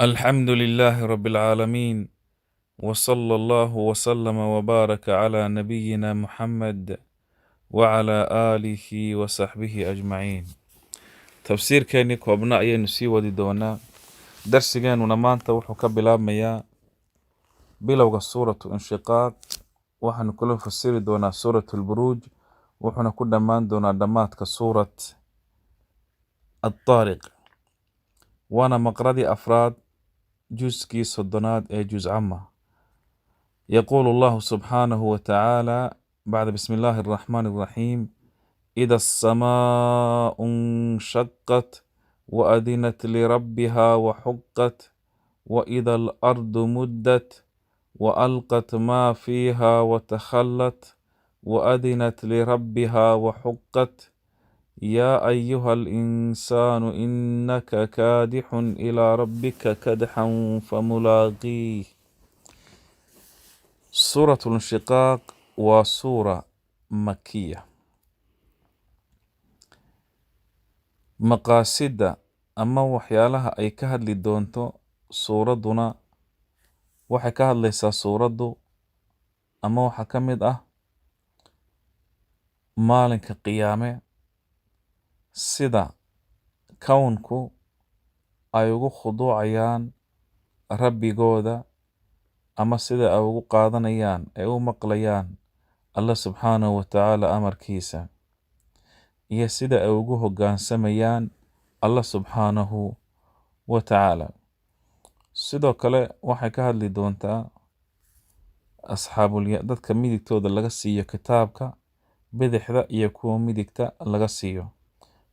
الحمد لله رب العالمين، وصلى الله وسلم وبارك على نبينا محمد وعلى آله وصحبه أجمعين. تفسير كيني كوبنا أي نسي ودي دونا درس جان ونمانتا وحو كبلاب ميا بلوغ سورة انشقاق وحن كلهم فسير دونا سورة البروج وحنا كنا مان دونا دمات كسورة الطارق وانا مقردي أفراد جزء صدنات أي جزء عامة. يقول الله سبحانه وتعالى بعد بسم الله الرحمن الرحيم: إذا السماء انشقت وأذنت لربها وحقت وإذا الأرض مدت وألقت ما فيها وتخلت وأذنت لربها وحقت يا أيها الإنسان إنك كادح إلى ربك كدحا فملاقيه. سورة الانشقاق وسورة مكية. مقاصد أما وحيالها أي كهد لدونتو سورة waxay ka hadlaysaa suuraddu ama waxaa ka mid ah maalinka qiyaame sida kownku ay ugu khuduucayaan rabbigooda ama sida ay ugu qaadanayaan ay u maqlayaan Allah subxaanahu wa tacaala amarkiisa iyo sida ay ugu hoggaansamayaan Allah subxaanahu wa tacaala. sidoo kale waxay ka hadli doontaa dadka midigtooda laga siiyo kitaabka bidixda iyo kuwa midigta laga siiyo.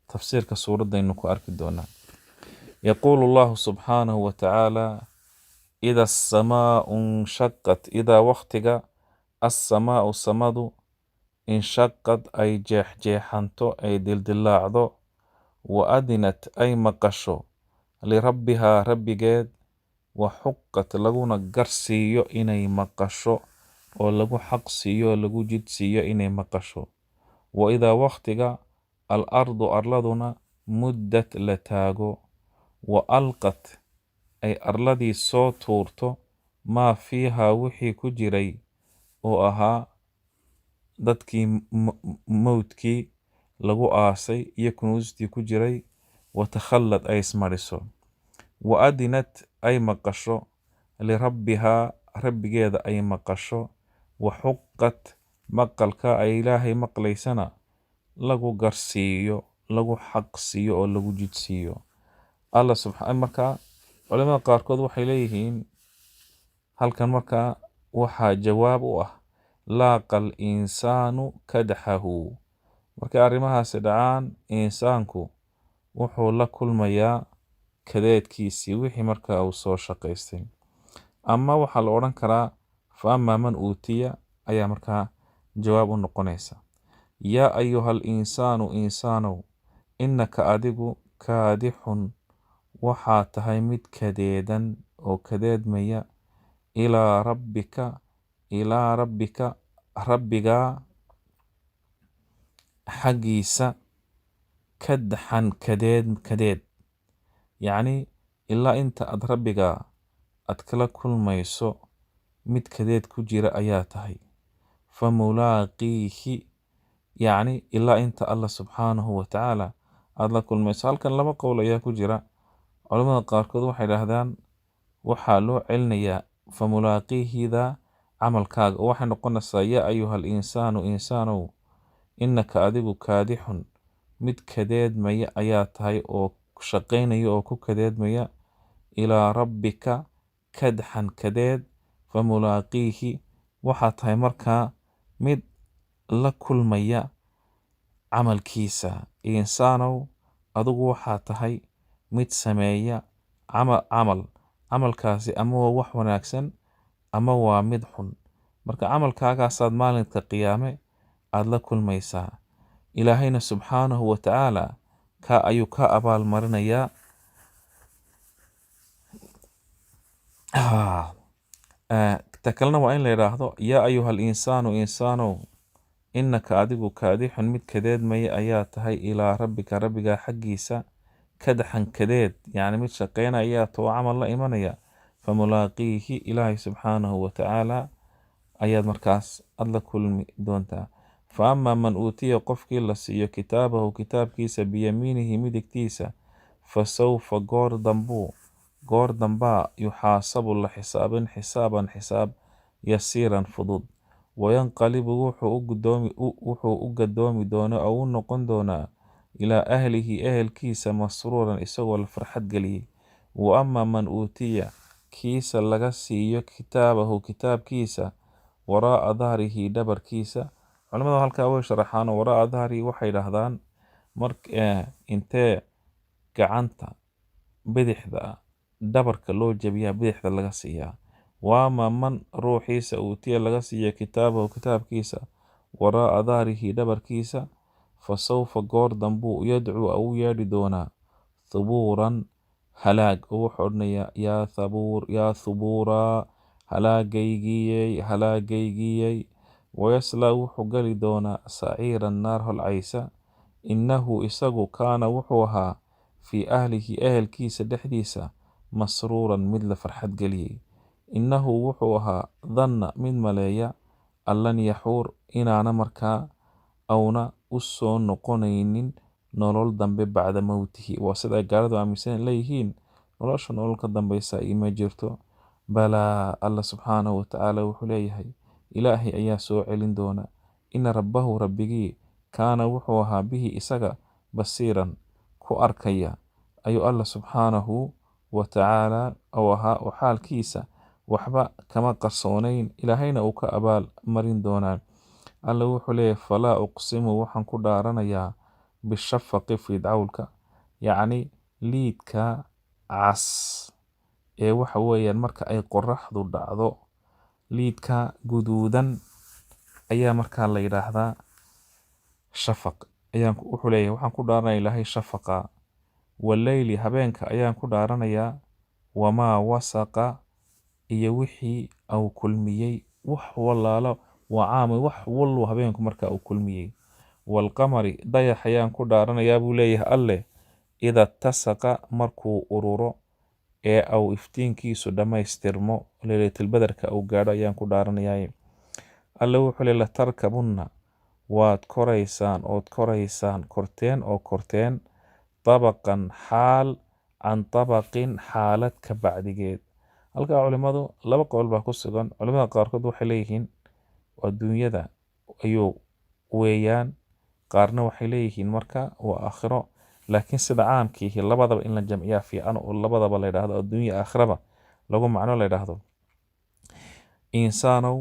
tafsiirka suuradaynu ku arki doonaa. yaquulu allahu subxaanahu wa tacaala: ida asamaau inshaqat, idaa waqtiga assamaau samadu inshaqad ay jeexjeexanto ay dildilaacdo wa adinat ay maqasho lirabbihaa rabbigeed waxuqat laguna garsiiyo inay maqasho oo lagu xaq siiyo lagu jid siiyo inay maqasho. wa idaa waqtiga al ardu arladuna muddat la taago wa alqat ay arladii soo tuurto maa fiihaa wixii ku jiray oo ahaa dadkii mowdkii lagu aasay iyo kunuustii ku jiray watakhallad ay ismariso wa adinat ay maqasho lirabbihaa rabbigeeda ay maqasho waxuqat maqalka ay ilaahay maqlaysana lagu garsiiyo lagu xaq siiyo oo lagu jidsiiyo. alla markaa culimada qaarkood waxay leeyihiin halkan markaa waxaa jawaab u ah laaqa al insaanu kadaxahu. markay arrimahaasi dhacaan insaanku wuxuu la kulmayaa kadeedkiisii wixii markaa uu soo shaqaystay. ama waxaa la odhan karaa fa amaa man uutiya ayaa markaa jawaab u noqonaysa. yaa ayuha al insaanu insaanow innaka adigu kaadixun waxaa tahay mid kadeedan oo kadeedmaya ilaa rabbika rabbigaa xaggiisa kadxan kadeed yacni ilaa inta aad rabbigaa aad kala kulmayso mid kadeed ku jira ayaa tahay. famulaaqiihi yacni ilaa inta Allah subxaanahu wa tacaala aad la kulmayso. halkan laba qowl ayaa ku jira. culamada qaarkood waxay dhahdaan waxaa loo celinayaa famulaaqiihida camalkaaga oo waxay noqonaysaa yaa ayuha al insaanu insaanow innaka adigu kaadixun mid kadeedmaya ayaa tahay oo shaqaynaya oo ku kadeedmaya ilaa rabbika kadxan kadeed famulaaqiihi waxaa tahay markaa mid la kulmaya camalkiisa. insaanow adigu waxaa tahay mid sameeya camalkaasi ama waa wax wanaagsan ama waa mid xun. marka camalkaagaasaad maalinka qiyaame aad la kulmaysaa. ilaahayna subxaanahu wa tacaala kaa ayuu ka abaal marinayaa. ta kalena waa in la yidhaahdo yaa ayuha al insaanu insaanow innaka adigu kaadixun mid kadeedmaya ayaa tahay ilaa rabbika rabbigaa xaggiisa kadxan kadeed yacni mid shaqaynaya too camal la imanaya famulaaqiihi ilaahay subxaanahu watacaala ayaad markaas ad la kulmi doontaa. fa amaa man uutiya qofkii la siiyo kitaabahu kitaabkiisa biyamiinihi midigtiisa fa sawfa goor dambaa yuxaasabu la xisaabin xisaab yasiiran fudud wayanqalibu wuxuu u gadoomi doona oo u noqon doonaa ilaa ahlihi ehelkiisa masruuran isagoo la farxad geliyey. wa amaa man uutiya kiisa laga siiyo kitaabahu kitaabkiisa waraa'a dahrihi dhabarkiisa. culimadu halkaa way sharaxaan oo waraa'a dahrihi waxay dhahdaan intee gacanta bidixda dhabarka loo jabiyaa bidixda laga siiyaa. waama man ruuxiisa uutiya laga siiya kitaabahu kitaabkiisa waraa'a dahrihi dhabarkiisa fa sawfa goor dambuu yadcuu u yeedhi doonaa thubuuran halaag oo wuxuu odhanayaa yaa thubuuraa halaagaygiyey wayaslaa wuxuu gali doonaa saciiran naar holcaysa. innahu isagu kaana wuxuu ahaa fii ahlihi ehelkiisa dhexdiisa masruuran mid la farxad geliyey. innahu wuxuu ahaa danna mid maleeya allan yaxuur inaana markaa awna u soo noqonaynin nolol dambe bacda mowtihi. waa sida ay gaaladu aaminsan leeyihiin nolosha nolol ka dambaysa ima jirto. balaa alla subxaanahu watacaala wuxuu leeyahay ilaahay ayaa soo celin doona. ina rabbahu rabbigii kaana wuxuu ahaa bihi isaga basiiran ku arkaya ayuu alla subxaanahu watacaala ou ahaa oo xaalkiisa waxba kama qarsoonayn ilaahayna uu ka abaal marin doonaa. alla wuxuu leeyahay falaa uqsimu waxaan ku dhaaranayaa bishafaqi fiidcawlka yacni liidka cas ee waxa weeyaan marka ay qoraxdu dhacdo liidka guduudan ayaa markaa la yidhaahdaa shafaq. wuxuu leeyahay waxaan ku dhaaranaya ilaahay shafaqa. waleyli habeenka ayaan ku dhaaranayaa wamaa wasaqa iyo wixii au kulmiyey wax walaalo waa caami wax wallu habeenku markaa uu kulmiyey. walqamari dayax ayaan ku dhaaranayaa buu leeyahay alleh ida tasaqa markuu ururo ee au iftiinkiisu dhammaystirmo leylatilbadarka uu gaadho ayaan ku dhaaranayaa. alle wuxuu leey latarkabunna waad koraysaan korteen dabaqan xaal can dabaqin xaalad ka bacdigeed. halkaa culimadu laba qowl baa ku sugan. culimada qaarkood waxay leeyihiin adduunyada ayuu weeyaan, qaarna waxay leeyihiin marka waa aakhiro. laakiin sida caamkiihi labadaba in la jamciyaa fiican oo labadaba la yidhaahdo adduunya aakhiraba lagu macno la yidhaahdo. insaanow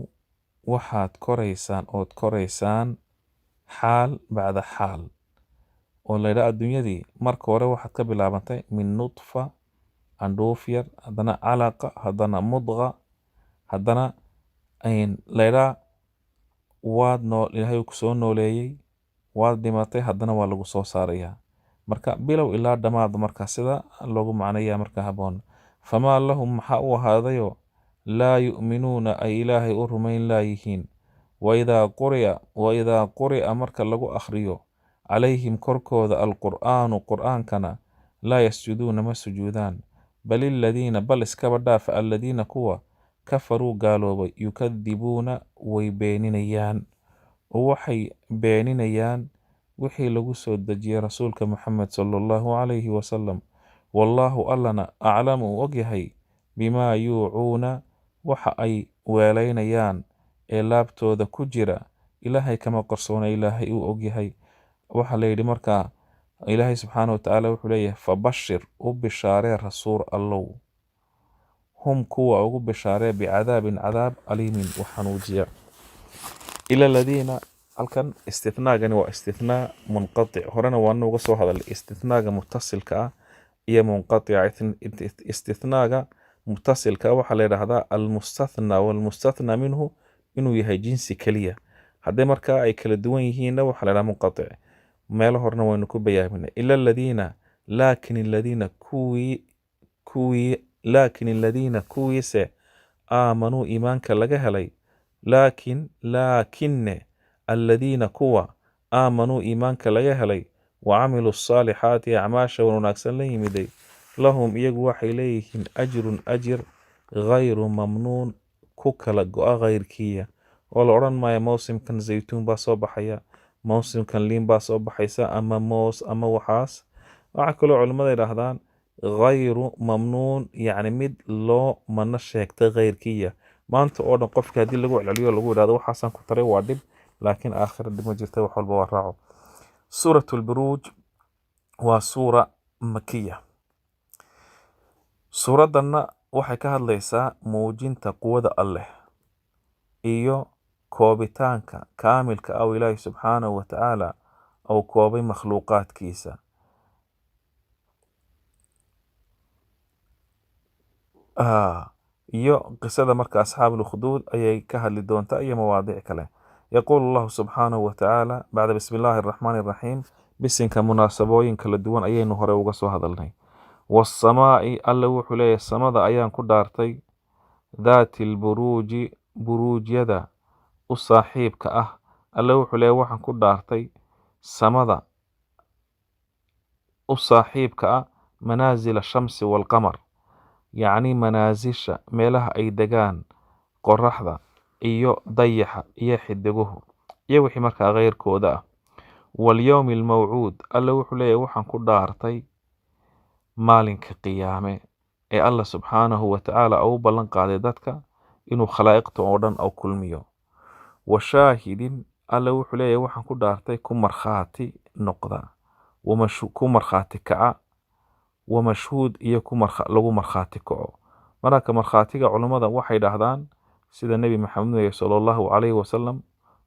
waxaad koraysaan xaal bacda xaal oo la yidhaha adduunyadii marka hore waxaad ka bilaabantay min nudfa candhuuf yar, haddana calaqa, haddana mudqa, haddana la yidhaha ilaahay ku soo nooleeyey, waad dhimatay, haddana waa lagu soo saarayaa. marka bilow ilaa dhammaad marka sida loogu macnayaa marka haboon. famaa lahum maxaa u ahaadayo laa yu'minuuna ay ilaahay u rumayn laayihiin. waidaa quri'a marka lagu akhriyo calayhim korkooda alqur'aanu qur'aankana laa yasjuduuna ma sujuudaan. bal iskaba dhaafa alladiina kuwa kafaruu gaaloobay yukadibuuna way beeninayaan oo waxay beeninayaan wixii lagu soo dejiyey rasuulka Muxamed sallallahu calayhi wasalam. wallaahu allana aclamu uu ogyahay bimaa yuucuuna waxa ay weelaynayaan ee laabtooda ku jira. ilaahay kama qarsoona, ilaahay uu ogyahay. waxaa la yidhi markaa ilaahay subxaanahu watacaala wuxuu leeyahay fabashir u bishaaree rasuul allow hum kuwa ugu bishaaree bicadaabin cadaab aliimin u xanuujiya. ila aladiina halkan istithnaagani waa istithnaa munqatic. horena waana uga soo hadalay istithnaaga mutasilka ah iyo munqatica. istithnaaga mutasilka waxaa la yidhaahdaa almustathnaa walmustathnaa minhu inuu yahay jinsi keliya. haddii markaa ay kala duwan yihiinna waxaa la yidhaha munqatic. meelo horena waynu ku bayaaminay. ila aladiina laakin aladiina kuwiise aamanuu iimaanka laga helay. laakinne aladiina kuwa aamanuu iimaanka laga helay وعملوا الصالحات أعماشا وناكسن لهم دي لهم إيجو وحي ليهن أجر غير ممنون كوكلا جوا غير كيا والعران ما موسم كان زيتون باصوب حيا موسم كان لين باصوب حيسا أما موس أما وحاس وعكلوا علماء الأهدان غير ممنون يعني مد لو من الشيكت غير كيا ما أنت أوردن قفك هدي اللي قوع العليو اللي قوع هذا وحسن كتري وعدب لكن آخر الدم جرته وحول بورعه سورة البروج وسورة مكية سورة دنا waxay ka hadlaysaa muujinta quwada alleh iyo koobitaanka kaamilka ah ilaahay subxaanahu wa tacaala oo koobay makhluuqaadkiisa iyo qisada marka asxaabul ukhuduud ayay ka hadli doontaa iyo mawaadiic kale yaquulu allahu subxaanahu wa tacaala bacda bismi illaahi araxmaani araxiim bisinka munaasabooyin kala duwan ayaynu hore uga soo hadalnay والسماء alla wuxuu leeyahay samada ayaan ku dhaartay daati lburuuji buruujyada u saaxiibka ah alla wuxuu leeyahay waxaan ku dhaartay samada u saaxiibka ah manaasila shamsi waalqamar yacni manaasisha meelaha ay degaan qoraxda iyo dayaxa iyo xidiguhu iyo wixii markaa keyrkooda ah walyowmi almawcuud alla wuxuu leeyahay waxaan ku dhaartay maalinka qiyaame ee alla subxaanahu wa tacaala u ballan qaaday dadka inuu khalaa'iqta oo dhan u kulmiyo wa shaahidin alla wuxuu leeyahay waxaan ku dhaartay ku markhaati noqda ku markhaati kaca wa mashhuud iyo lagu markhaati kaco marka markhaatiga culummada waxay dhahdaan sida nebi maxamed sala allahu calayhi wasalam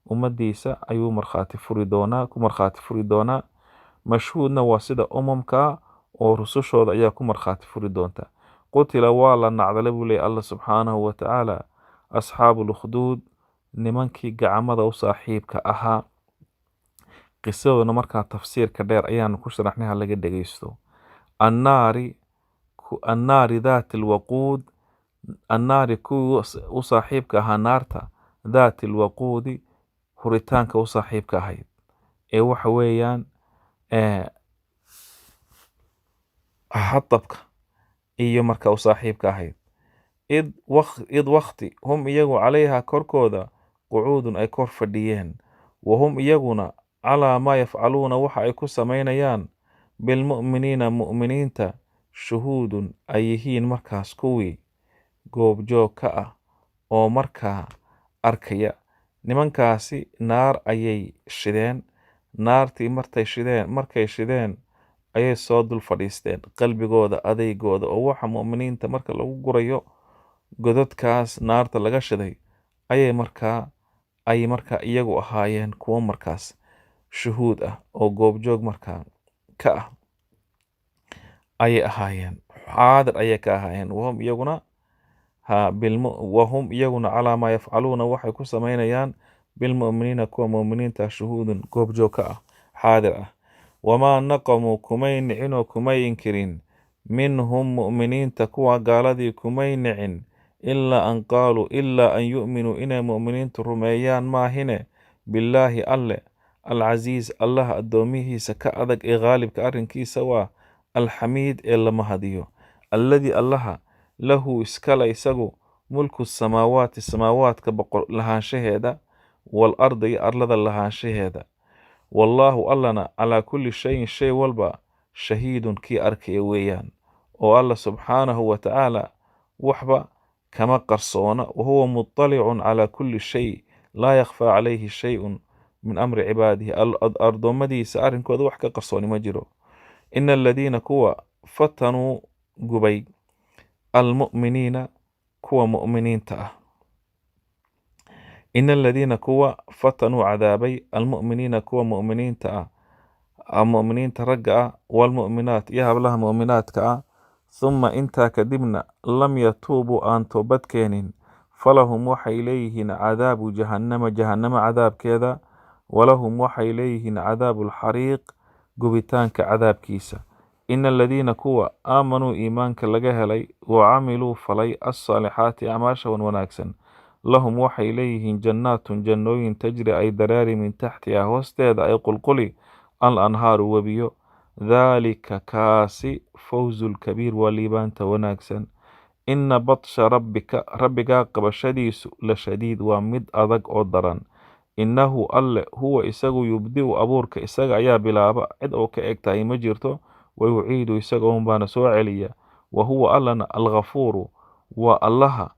ummadiisa ayuu markhaati furi doonaa ku markhaati furi doonaa mashhuudna waa sida umamka oo rusushooda ayaa ku markhaati furi doonta qutila waa la nacdala buu leeyahy alla subxaanahu wa tacaala asxaabu lukhduud nimankii gacmada u saaxiibka ahaa qisadoodana markaa tafsiirka dheer ayaanu ku sharaxnay ha laga dhegeysto annaari daati alwaquud annaari kuwii u saaxiibka ahaa naarta daati alwaquudi huritaanka u saaxiibka ahayd ee waxa weeyaan hatabka iyo marka u saaxiibka ahayd id wakti hum iyagu calayha korkooda qucuudun ay kor fadhiyeen wahum iyaguna calaa maa yafcaluuna waxa ay ku samaynayaan bilmu'miniina mu'miniinta shuhuudun ay yihiin markaas kuwii goobjoog ka ah oo markaa arkaya nimankaasi naar ayay shideen naartii markay shideen ayay soo dul fadhiisteen qalbigooda adeygooda oo waxa mu'miniinta marka lagu gurayo godadkaas naarta laga shiday ayay markaa iyagu ahaayeen kuwo markaas shuhuud ah oo goobjoog markaa ka ah ayay ahaayeen xaadir ayay ka ahaayeen wahum iyaguna calaa maa yafcaluuna waxay ku samaynayaan bilmu'miniina kuwa mu'miniinta shuhuudun goobjoog ka ah xaadir ah wamaa naqamuu kumay nicin oo kumay inkirin minhum mu'miniinta kuwa gaaladii kumay nicin ilaa an qaaluu ilaa an yu'minuu inay mu'miniintu rumeeyaan maahine billaahi alle alcasiiz allaha addoomihiisa ka adag ee khaalibka arrinkiisa waa alxamiid ee la mahadiyo alladii allaha lahu iskale isagu mulku samaawaati samaawaadka lahaanshaheeda waalardi iyo arlada lahaanshaheeda wallaahu allana calaa kulli shayin shay walba shahiidun kii arkaya weeyaan oo alla subxaanahu wa tacaala waxba kama qarsoona wahuwa muطalicun calaa kulli shay laa yakhfaa calayhi shayun min amri cibaadihi addoommadiisa arrinkooda wax ka qarsooni ma jiro ina aladiina kuwa fatanuu gubay almu'miniina kuwa mu'miniinta ah ina aladiina kuwa fatanuu cadaabay almu'miniina kuwa mu'miniinta ah mu'miniinta ragga ah waalmu'minaat iyo hablaha mu'minaadka ah huma intaa kadibna lam yatuubuu aan toobad keenin falahum waxay leeyihiin cadaabu jahannama cadaabkeeda walahum waxay leeyihiin cadaabu alxariiq gubitaanka cadaabkiisa ina aladiina kuwa aamanuu iimaanka laga helay wa camiluu falay alsaalixaati acmaasha wan wanaagsan lahum waxay leeyihiin jannaatun jannooyin tajri ay daraari min taxtiha hoosteeda ay qulquli alanhaaru webiyo. daalika kaasi fawzu lkabiir waa liibaanta wanaagsan. ina batsha rabbika rabbigaa qabashadiisu la shadiid waa mid adag oo daran. innahu alle huwa isagu yubdi'u abuurka isaga ayaa bilaaba, cid oo ka eg tahay ma jirto. wayuciidu isaga un baana soo celiya. wa huwa allana alghafuuru waa allaha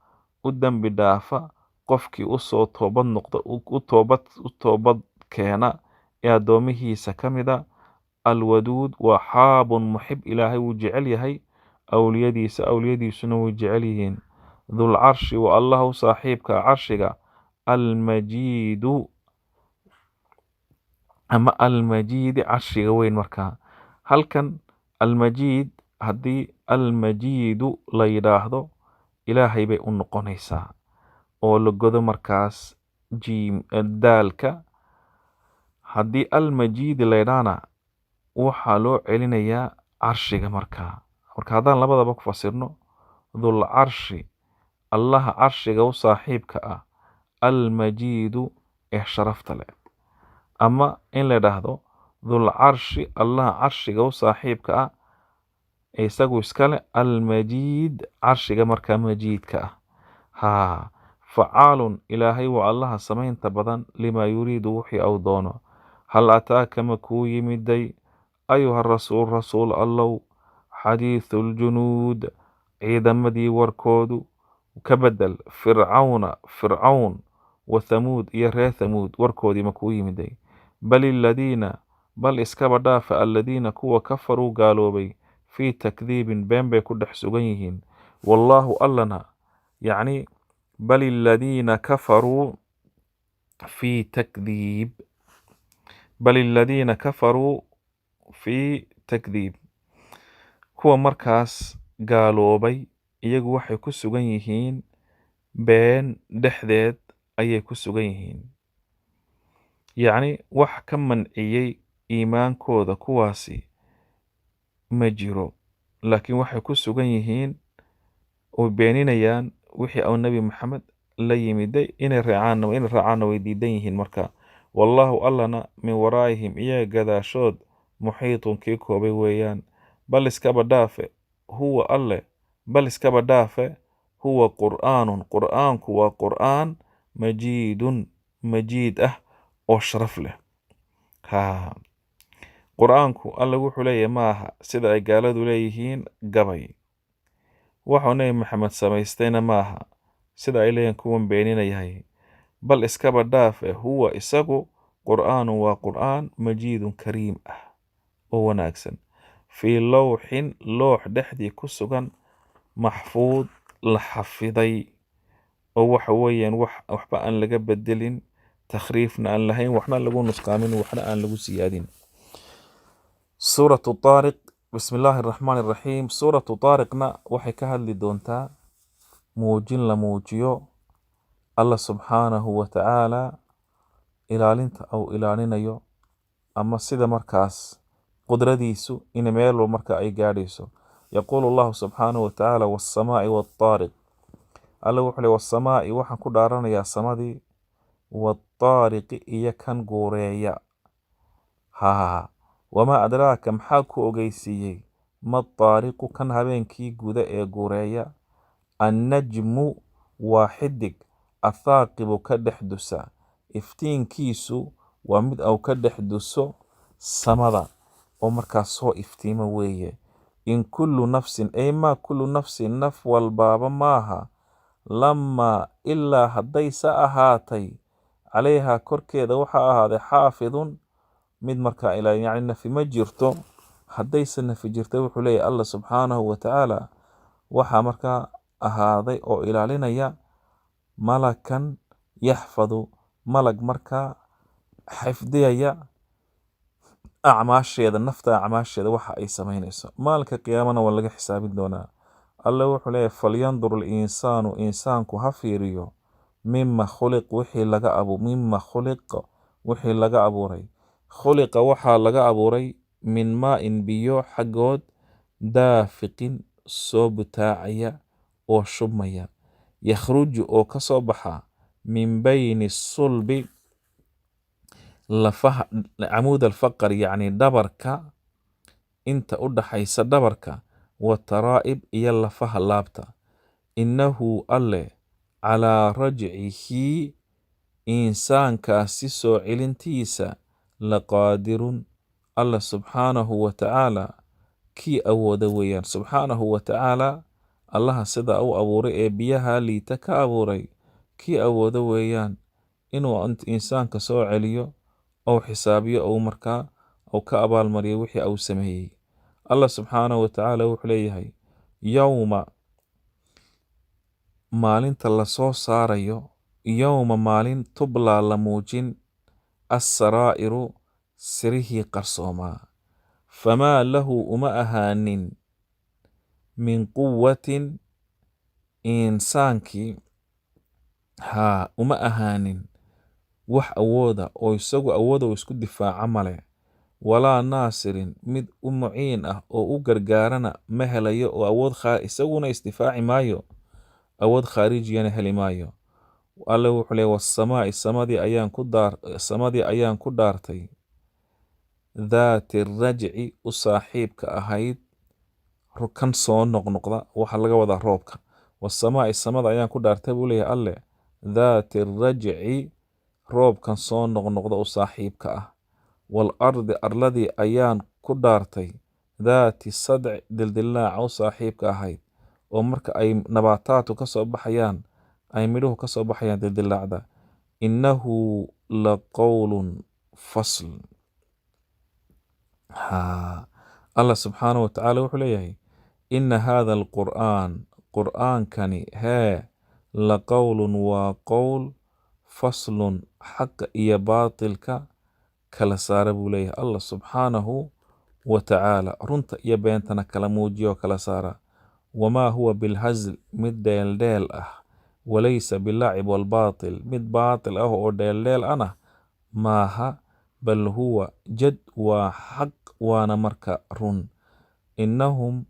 u dembi dhaafa qofkii usoo toobad noqda u toobad keena ee addoomihiisa ka mida. alwaduud waa xaabun muxib, ilaahay wuu jecel yahay awliyadiisuna way jecel yihiin. dulcarshi waa allaha u saaxiibka carshiga. almajiidu ama almajiidi carshiga weyn. markaa halkan almajiid haddii almajiidu la yidhaahdo ilaahay bay u noqonaysaa oo la godo markaas daalka. haddii almajiidi la yidhaahna waxaa loo celinayaa carshiga. marka haddaan labadaba ku fasirno, dulcarshi allaha carshiga u saaxiibka ah, almajiidu ee sharafta leh. ama in la yidhaahdo dulcarshi allaha carshiga u saaxiibka ah ee isagu iskale, almajiid carshiga markaa majiidka ah. facaalun ilaahay waa allaha samaynta badan limaa yuriidu wixii au doono. hal ataaka ma kuu yimiday ayuha rasuul rasuul allow xadiithu ljunuud ciidamadii warkoodu ka bedel fircawn wa thamuud iyo reer thamuud warkoodii ma kuu yimiday. bal iskaba dhaafa aladiina kuwa kafaruu gaaloobay fii takdiibin been bay ku dhex sugan yihiin. wallaahu allana yacni bal aladiina kafaruu fii takdiib kuwa markaas gaaloobay iyagu waxay ku sugan yihiin been dhexdeed ayay ku sugan yihiin. yacni wax ka manciyey iimaankooda kuwaasi ma jiro, laakiin waxay ku sugan yihiin oo beeninayaan wixii au nebi maxamed la yimiday inay raacaanna way diidan yihiin. marka wallaahu allana min waraa'ihim iyaga gadaashood muxiitun kii koobay weeyaan. bal iskaba dhaafe huwa qur'aanun qur'aanku waa qur'aan majiidun majiid ah oo sharaf leh. qur'aanku alla wuxuu leeyahay ma aha sida ay gaaladu leeyihiin gabay. waxuu nebi maxamed samaystayna ma aha sida ay leeyihiin kuwan beeninayahay. bal iskaba dhaafe huwa isagu qur'aanun waa qur'aan majiidun kariim ah oo wanaagsan. fii lowxin loox dhexdii ku sugan maxfuud la xafiday oo waxa weeyaan waxba aan laga bedelin, takhriifna aan lahayn, waxna lagu nusqaamin, waxna aan lagu siyaadin. suuratu taariq. bismi illaahi araxmaani araxiim. suuratu taariqna waxay ka hadli doontaa muujin la muujiyo alla subxaanahu wa tacaala ilaalinta au ilaalinayo, ama sida markaas qudradiisu in meel walba marka ay gaadhayso. yaquulu allahu subxaanahu wa tacaala waassamaa'i waataariq. alla wuxuu le wasamaa'i waxaan ku dhaaranayaa samadii, waataariqi iyo kan guureeya. wamaa adraaka maxaa ku ogeysiiyey ma taariqu kan habeenkii guda ee guureeya. annajmu waa xidig athaaqibu ka dhex dusa, iftiinkiisu waa mid au ka dhex duso samada oo markaas soo iftiimo weeye. in kullu nafsin ay maa kullu nafsin naf walbaaba maaha lamaa ilaa haddayse ahaatay calayhaa korkeeda waxaa ahaaday xaafidun mid markaa ilaalin. yacni nafi ma jirto, haddayse nafi jirta wuxuu leeyahy alla subxaanahu wa tacaala waxaa markaa ahaaday oo ilaalinaya malakan yaxfadu, malag markaa xifdiyaya acmaasheeda, nafta acmaasheeda waxa ay samaynayso. maalinka qiyaamana waa laga xisaabin doonaa. alla wuxuu leeyahy falyandur linsaanu insaanku ha fiiriyo mima khuliq wixii laga abuuray. khuliqa waxaa laga abuuray min maa-in biyo xaggood, daafiqin soo butaacaya oo shubmaya, yakhruju oo ka soo baxa min bayni sulbi lafaha camuud alfaqar yacni dhabarka inta u dhaxaysa dhabarka wataraa'ib iyo lafaha laabta innahu alle calaa rajcihi insaankaasi soo celintiisa laqaadirun alla subxaanahu wa tacaala kii awooda weeyaan. subxaanahu wa tacaala allaha sidaa u abuuray ee biyaha liita ka abuuray kii awooda weeyaan inuu insaanka soo celiyo ou xisaabiyo ou markaa ou ka abaalmariyo wixii uu sameeyey. allah subxaanahu wa tacaala wuxuu leeyahay yowma maalinta lasoo saarayo yowma maalin tublaa la muujin assaraa'iru sirihii qarsoomaa famaa lahu uma ahaanin min quwatin insaankii uma ahaanin wax awooda oo isagu awooda uu isku difaaca male walaa naasirin mid u muciin ah oo u gargaarana ma helayo oo awood isaguna isdifaaci maayo awood khaarijiyana heli maayo. alle wuxuu leeyahy wasamaa'i samadii ayaan ku dhaartay daati rajci u saaxiibka ahayd kan soo noqnoqda waxaa laga wadaa roobka. wasamaa'i samada ayaan ku dhaartay buu leeyahay alle daati rajci roobkan soo noqnoqda u saaxiibka ah wal ardi arladii ayaan ku dhaartay daati sadci dildilaaca u saaxiibka ahayd oo marka ay nabaataadku ka soo baxayaan ay midhuhu ka soo baxayaan dildilaacda innahu la qowlun fasl. allah subxaanahu wa tacaala wuxuu leeyahay ina haada qur'aankani la qowlun waa qowl faslun xaqa iyo baatilka kala saara buu leeyahay allah subxaanahu wa tacaala runta iyo beentana kala muujiya oo kala saara. wamaa huwa bilhazl mid dheeldheel ah walaysa bilacib walbaatil mid baatil ah oo dheeldheel ana maaha bal huwa jad waa xaq waana marka run. innahum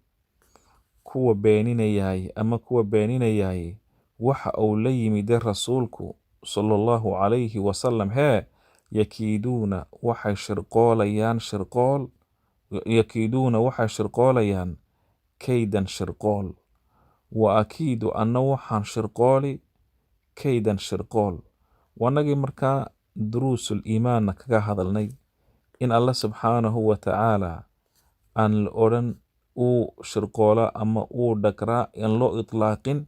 kuwa beeninayahay ama kuwa beeninayahay waxa uu la yimide rasuulku sala allahu calayhi wasalam yakiiduuna waxay shirqoolayaan kaydan shirqool wa akiidu anna waxaan shirqooli kaydan shirqool. wanagii markaa duruusul iimaanna kaga hadalnay in alla subxaanahu wa tacaala aan la odhan uu shirqoola ama uu dhagraa aan loo itlaaqin,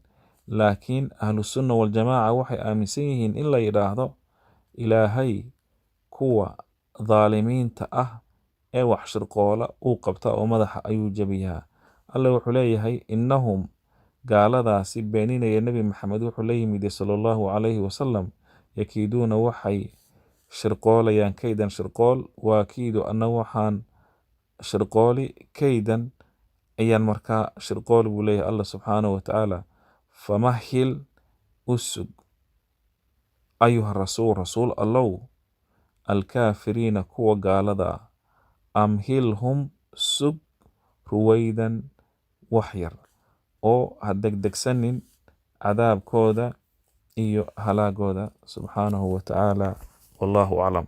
laakiin ahlusunna waljamaaca waxay aaminsan yihiin in la yidhaahdo ilaahay kuwa dhaalimiinta ah ee wax shirqoola uu qabta oo madaxa ayuu jebiyaa. alle wuxuu leeyahay innahum gaaladaasi beeninaya nebi maxamed wuxuu la yimid sala allahu calayhi wasalam yakiiduuna waxay shirqoolayaan kaydan shirqool waakiidu anna waxaan shirqooli kaydan ayaan markaa shirqool buu leeyahay allah subxaanahu wa tacaala. famahil usug ayuha rasuul allow alkaafiriina kuwa gaalada ah amhilhum sug ruwaydan waxyar oo ha degdegsanin cadaabkooda iyo halaagooda subxaanahu wa tacaala wallahu aclam.